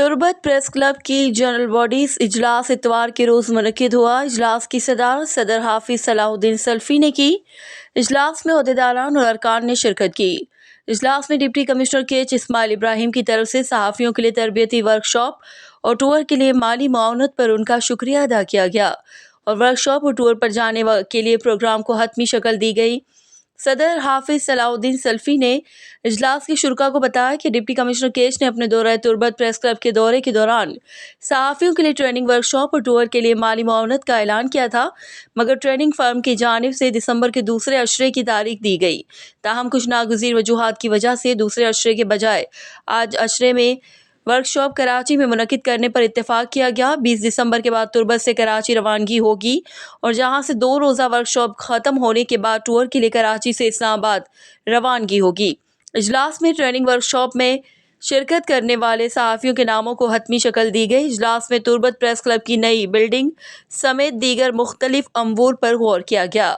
Turbat press club की general bodies इजलास इतवार के रोज़ मुनक्किद हुआ। इजलास की सदारत सदर हाफिज सलाहुद्दीन सल्फी ने की। इजलास में ओहदेदारान और अरकान ने शिरकत की। इजलास में deputy commissioner KH Ismail Ibrahim की तरफ से सहाफ़ियों के लिए तरबियती वर्कशॉप और टूर के लिए माली मुआवनत पर उनका शुक्रिया अदा किया गया और वर्कशॉप और टूर पर जाने के लिए प्रोग्राम को हतमी शक्ल दी गई। सदर हाफिज सलाहुद्दीन सल्फी ने इजलास के शुरका को बताया कि डिप्टी कमिश्नर KH ने अपने दौरे तुर्बत प्रेस क्लब के दौरे के दौरान सहाफ़ियों के लिए ट्रेनिंग वर्कशॉप और टूर के लिए माली मुआवनत का ऐलान किया था, मगर ट्रेनिंग फर्म की जानिब से दिसंबर के दूसरे अशरे की तारीख दी गई। ताहम कुछ नागुज़ीर वजूहात की वजह से दूसरे अशरे के बजाय आज अशरे में वर्कशॉप कराची में मुनक्किद करने पर इत्तेफाक किया गया। 20 दिसंबर के बाद तुर्बत से कराची रवानगी होगी और जहां से 2 रोज़ा वर्कशॉप ख़त्म होने के बाद टूर के लिए कराची से इस्लामाबाद रवानगी होगी। इजलास में ट्रेनिंग वर्कशॉप में शिरकत करने वाले सहाफ़ियों के नामों को हतमी शक्ल दी गई। इजलास में तुर्बत प्रेस क्लब की नई बिल्डिंग समेत दीगर मुख्तलिफ अमूर पर गौर किया गया।